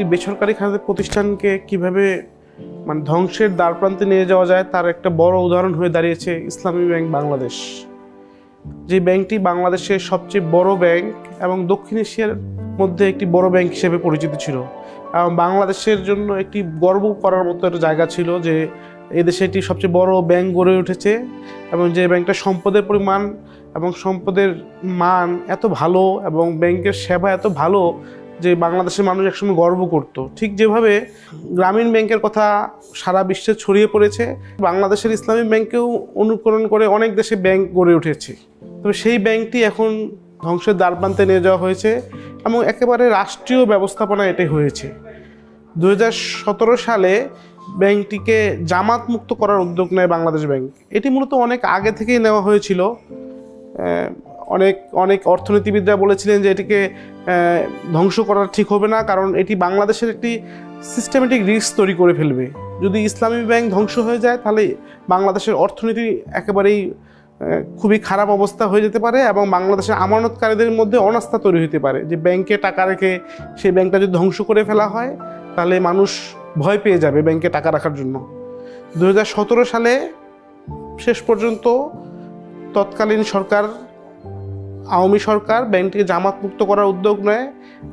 একটি বেসরকারি খাতের প্রতিষ্ঠানকে কিভাবে মানে ধ্বংসের দ্বারপ্রান্তে নিয়ে যাওয়া যায় তার একটা বড় উদাহরণ হয়ে দাঁড়িয়েছে ইসলামী ব্যাংক বাংলাদেশ। যে ব্যাংকটি বাংলাদেশের সবচেয়ে বড় ব্যাংক এবং দক্ষিণ এশিয়ার মধ্যে একটি বড় ব্যাংক হিসেবে পরিচিত ছিল, এবং বাংলাদেশের জন্য একটি গর্ব করার মতো একটা জায়গা ছিল যে এদেশে একটি সবচেয়ে বড় ব্যাংক গড়ে উঠেছে, এবং যে ব্যাংকটা সম্পদের পরিমাণ এবং সম্পদের মান এত ভালো এবং ব্যাংকের সেবা এত ভালো যে বাংলাদেশের মানুষ একসময় গর্ব করত। ঠিক যেভাবে গ্রামীণ ব্যাংকের কথা সারা বিশ্বে ছড়িয়ে পড়েছে, বাংলাদেশের ইসলামী ব্যাংকেও অনুকরণ করে অনেক দেশে ব্যাংক গড়ে উঠেছে। তবে সেই ব্যাংকটি এখন ধ্বংসের দ্বারপ্রান্তে নিয়ে যাওয়া হয়েছে এবং একেবারে রাষ্ট্রীয় ব্যবস্থাপনা এটাই হয়েছে। 2017 সালে ব্যাংকটিকে জামাত মুক্ত করার উদ্যোগ নেয় বাংলাদেশ ব্যাংক। এটি মূলত অনেক আগে থেকেই নেওয়া হয়েছিল। অনেক অর্থনীতিবিদরা বলেছিলেন যে এটিকে ধ্বংস করা ঠিক হবে না, কারণ এটি বাংলাদেশের একটি সিস্টেমেটিক রিস্ক তৈরি করে ফেলবে। যদি ইসলামী ব্যাংক ধ্বংস হয়ে যায় তাহলে বাংলাদেশের অর্থনীতি একেবারেই খুবই খারাপ অবস্থা হয়ে যেতে পারে এবং বাংলাদেশের আমানতকারীদের মধ্যে অনাস্থা তৈরি হতে পারে যে ব্যাংকে টাকা রেখে সেই ব্যাংকটা যদি ধ্বংস করে ফেলা হয় তাহলে মানুষ ভয় পেয়ে যাবে ব্যাংকে টাকা রাখার জন্য। 2017 সালে শেষ পর্যন্ত তৎকালীন সরকার, আওয়ামী সরকার, ব্যাংকটিকে জামাত মুক্ত করার উদ্যোগ নেয়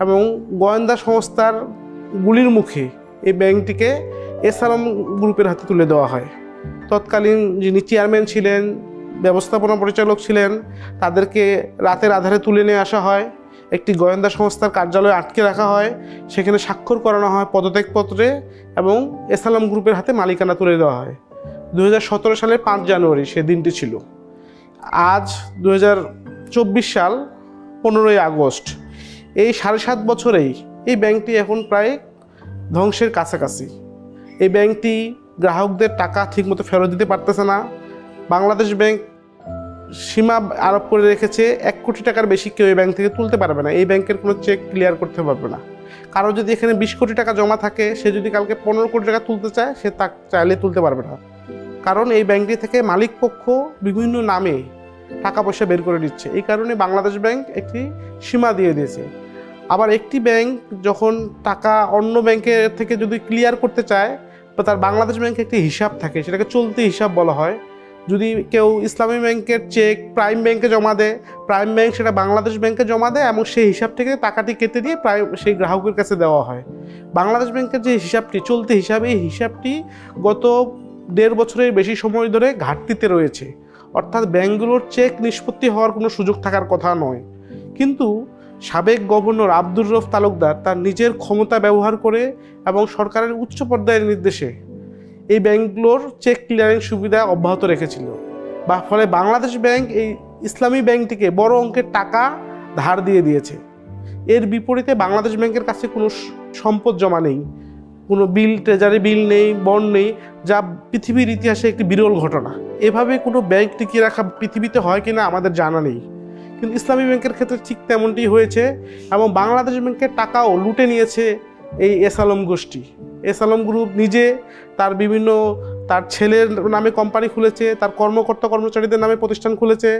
এবং গোয়েন্দা সংস্থার গুলির মুখে এই ব্যাংকটিকে এসআলম গ্রুপের হাতে তুলে দেওয়া হয়। তৎকালীন যিনি চেয়ারম্যান ছিলেন, ব্যবস্থাপনা পরিচালক ছিলেন, তাদেরকে রাতের আধারে তুলে নিয়ে আসা হয়, একটি গোয়েন্দা সংস্থার কার্যালয়ে আটকে রাখা হয়, সেখানে স্বাক্ষর করানো হয় পদত্যাগপত্রে এবং এসআলম গ্রুপের হাতে মালিকানা তুলে দেওয়া হয়। 2017 সালের 5 জানুয়ারি সে দিনটি ছিল। আজ 2024 সাল 15ই আগস্ট। এই 7.5 বছরেই এই ব্যাংকটি এখন প্রায় ধ্বংসের কাছাকাছি। এই ব্যাংকটি গ্রাহকদের টাকা ঠিকমতো ফেরত দিতে পারতেছে না। বাংলাদেশ ব্যাংক সীমা আরোপ করে রেখেছে 1 কোটি টাকার বেশি কেউ এই ব্যাংক থেকে তুলতে পারবে না, এই ব্যাংকের কোনো চেক ক্লিয়ার করতে পারবে না। কারো যদি এখানে 20 কোটি টাকা জমা থাকে, সে যদি কালকে 15 কোটি টাকা তুলতে চায়, সে তা চাইলে তুলতে পারবে না, কারণ এই ব্যাংকটি থেকে মালিক পক্ষ বিভিন্ন নামে টাকা পয়সা বের করে দিচ্ছে। এই কারণে বাংলাদেশ ব্যাংক একটি সীমা দিয়ে দিয়েছে। আবার একটি ব্যাংক যখন টাকা অন্য ব্যাংকের থেকে যদি ক্লিয়ার করতে চায়, তো তার বাংলাদেশ ব্যাংকে একটি হিসাব থাকে, সেটাকে চলতি হিসাব বলা হয়। যদি কেউ ইসলামী ব্যাংকের চেক প্রাইম ব্যাংকে জমা দেয়, প্রাইম ব্যাংক সেটা বাংলাদেশ ব্যাংকে জমা দেয় এবং সেই হিসাব থেকে টাকাটি কেটে দিয়ে সেই গ্রাহকের কাছে দেওয়া হয়। বাংলাদেশ ব্যাংকের যে হিসাবটি, চলতি হিসাব, এই হিসাবটি গত 1.5 বছরের বেশি সময় ধরে ঘাটতিতে রয়েছে। অর্থাৎ ব্যাংকগুলোর চেক নিষ্পত্তি হওয়ার কোনো সুযোগ থাকার কথা নয়। কিন্তু সাবেক গভর্নর আব্দুর রউফ তালুকদার তার নিজের ক্ষমতা ব্যবহার করে এবং সরকারের উচ্চ পর্যায়ের নির্দেশে এই ব্যাংকগুলোর চেক ক্লিয়ারিং সুবিধা অব্যাহত রেখেছিল, বা ফলে বাংলাদেশ ব্যাংক এই ইসলামী ব্যাংকটিকে বড় অঙ্কের টাকা ধার দিয়ে দিয়েছে। এর বিপরীতে বাংলাদেশ ব্যাংকের কাছে কোনো সম্পদ জমা নেই, কোনো ট্রেজারি বিল নেই, বন্ড নেই, যা পৃথিবীর ইতিহাসে একটি বিরল ঘটনা। এভাবে কোনো ব্যাংক টিকিয়ে রাখা পৃথিবীতে হয় কিনা আমাদের জানা নেই, কিন্তু ইসলামী ব্যাংকের ক্ষেত্রে ঠিক তেমনটি হয়েছে এবং বাংলাদেশ ব্যাংকের টাকাও লুটে নিয়েছে এই এসআলম গোষ্ঠী। এসআলম গ্রুপ নিজে তার ছেলের নামে কোম্পানি খুলেছে, তার কর্মকর্তা কর্মচারীদের নামে প্রতিষ্ঠান খুলেছে,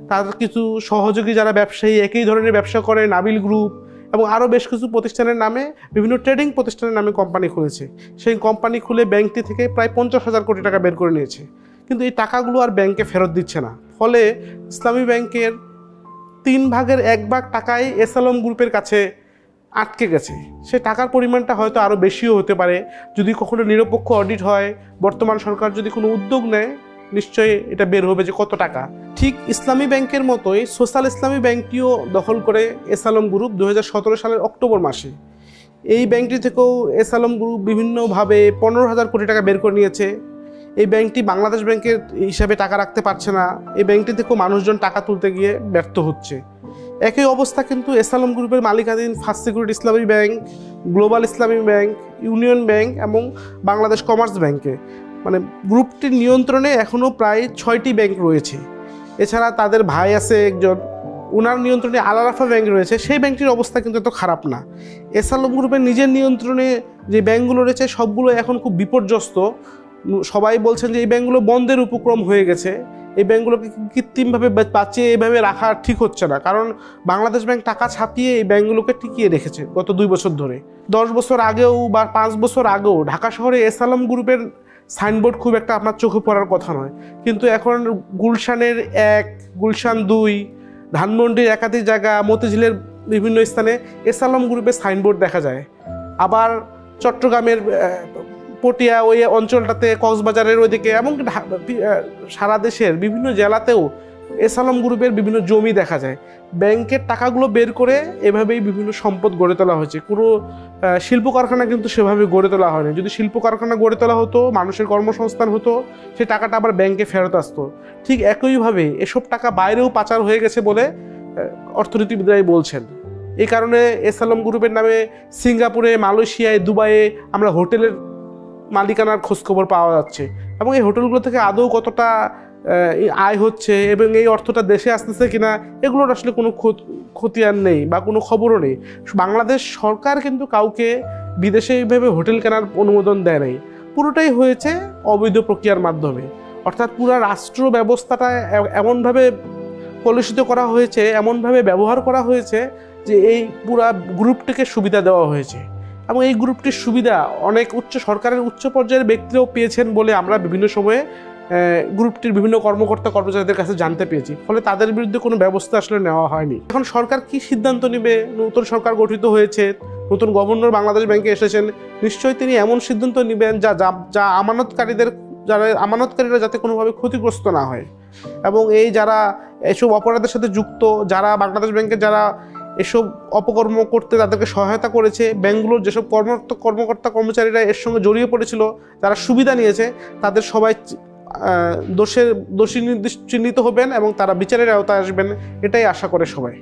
তার কিছু সহযোগী যারা ব্যবসায়ী একই ধরনের ব্যবসা করে, নাবিল গ্রুপ এবং আরও বেশ কিছু প্রতিষ্ঠানের নামে, বিভিন্ন ট্রেডিং প্রতিষ্ঠানের নামে কোম্পানি খুলেছে। সেই কোম্পানি খুলে ব্যাংকটি থেকে প্রায় 50,000 কোটি টাকা বের করে নিয়েছে, কিন্তু এই টাকাগুলো আর ব্যাংকে ফেরত দিচ্ছে না। ফলে ইসলামী ব্যাংকের 3 ভাগের 1 ভাগ টাকাই এসআলম গ্রুপের কাছে আটকে গেছে। সে টাকার পরিমাণটা হয়তো আরও বেশিও হতে পারে যদি কখনো নিরপেক্ষ অডিট হয়, বর্তমান সরকার যদি কোনো উদ্যোগ নেয়, নিশ্চয়ই এটা বের হবে যে কত টাকা। ঠিক ইসলামী ব্যাংকের মতোই সোশ্যাল ইসলামী ব্যাংকটিও দখল করে এসআলম গ্রুপ 2017 সালের অক্টোবর মাসে। এই ব্যাংকটি থেকেও এসআলম গ্রুপ বিভিন্নভাবে 15,000 কোটি টাকা বের করে নিয়েছে। এই ব্যাংকটি বাংলাদেশ ব্যাংকের হিসাবে টাকা রাখতে পারছে না, এই ব্যাংকটি থেকেও মানুষজন টাকা তুলতে গিয়ে ব্যর্থ হচ্ছে। একই অবস্থা কিন্তু এসআলম গ্রুপের মালিকানাধীন ফার্স্ট সিকিউরিটি ইসলামী ব্যাংক, গ্লোবাল ইসলামী ব্যাংক, ইউনিয়ন ব্যাংক এবং বাংলাদেশ কমার্স ব্যাংকে, মানে গ্রুপটির নিয়ন্ত্রণে এখনও প্রায় 6টি ব্যাংক রয়েছে। এছাড়া তাদের ভাই আছে একজন, ওনার নিয়ন্ত্রণে আল আরাফা ব্যাংক রয়েছে। সেই ব্যাংকটির অবস্থা কিন্তু এত খারাপ না। এসআলম গ্রুপের নিজের নিয়ন্ত্রণে যে ব্যাংকগুলো রয়েছে সবগুলো এখন খুব বিপর্যস্ত। সবাই বলছেন যে এই ব্যাংকগুলো বন্ধের উপক্রম হয়ে গেছে, এই ব্যাংকগুলোকে কৃত্রিমভাবে বাঁচিয়ে এইভাবে রাখা ঠিক হচ্ছে না, কারণ বাংলাদেশ ব্যাংক টাকা ছাপিয়ে এই ব্যাংকগুলোকে টিকিয়ে রেখেছে গত 2 বছর ধরে। 10 বছর আগেও বা 5 বছর আগেও ঢাকা শহরে এস আলম গ্রুপের সাইনবোর্ড খুব একটা আপনার চোখে পড়ার কথা নয়, কিন্তু এখন গুলশানের 1, গুলশান 2, ধানমন্ডির একাধিক জায়গা, মতিঝিলের বিভিন্ন স্থানে এস আলম গ্রুপের সাইনবোর্ড দেখা যায়। আবার চট্টগ্রামের পটিয়া ওই অঞ্চলটাতে, কক্সবাজারের ওইদিকে, এমনকি সারা দেশের বিভিন্ন জেলাতেও এস আলম গ্রুপের বিভিন্ন জমি দেখা যায়। ব্যাংকের টাকাগুলো বের করে এভাবেই বিভিন্ন সম্পদ গড়ে তোলা হয়েছে। কোনো শিল্প কারখানা কিন্তু সেভাবে গড়ে তোলা হয়নি। যদি শিল্প কারখানা গড়ে তোলা হতো, মানুষের কর্মসংস্থান হতো, সে টাকাটা আবার ব্যাংকে ফেরত আসতো। ঠিক একইভাবে এসব টাকা বাইরেও পাচার হয়ে গেছে বলে অর্থনীতিবিদরাই বলছেন। এই কারণে এস আলম গ্রুপের নামে সিঙ্গাপুরে, মালয়েশিয়ায়, দুবাইয়ে আমরা হোটেলের মালিকানার খোঁজখবর পাওয়া যাচ্ছে, এবং এই হোটেলগুলো থেকে আদৌ কতটা আয় হচ্ছে এবং এই অর্থটা দেশে আসতেছে কিনা, এগুলোর আসলে কোনো খতিয়ান নেই বা কোনো খবরও নেই। বাংলাদেশ সরকার কিন্তু কাউকে বিদেশে এইভাবে হোটেল কেনার অনুমোদন দেয় নাই। পুরোটাই হয়েছে অবৈধ প্রক্রিয়ার মাধ্যমে। অর্থাৎ পুরো রাষ্ট্র ব্যবস্থাটা এমনভাবে কলুষিত করা হয়েছে, এমনভাবে ব্যবহার করা হয়েছে যে এই পুরা গ্রুপটিকে সুবিধা দেওয়া হয়েছে, এবং এই গ্রুপটির সুবিধা অনেক সরকারের উচ্চ পর্যায়ের ব্যক্তিরাও পেয়েছেন বলে আমরা বিভিন্ন সময়ে গ্রুপটির বিভিন্ন কর্মকর্তা কর্মচারীদের কাছে জানতে পেরেছি। ফলে তাদের বিরুদ্ধে কোনো ব্যবস্থা আসলে নেওয়া হয়নি। এখন সরকার কি সিদ্ধান্ত নেবে? নতুন সরকার গঠিত হয়েছে, নতুন গভর্নর বাংলাদেশ ব্যাংকে এসেছেন, নিশ্চয়ই তিনি এমন সিদ্ধান্ত নেবেন যা আমানতকারীরা যাতে কোনোভাবে ক্ষতিগ্রস্ত না হয়, এবং এই যারা এসব অপরাধের সাথে যুক্ত, যারা বাংলাদেশ ব্যাংকের যারা এসব অপকর্ম করতে তাদেরকে সহায়তা করেছে, ব্যাংকগুলোর যেসব কর্মকর্তা কর্মচারীরা এর সঙ্গে জড়িয়ে পড়েছিল, যারা সুবিধা নিয়েছে, তাদের সবাই দোষী চিহ্নিত হবেন এবং তারা বিচারের আওতায় আসবেন, এটাই আশা করে সবাই।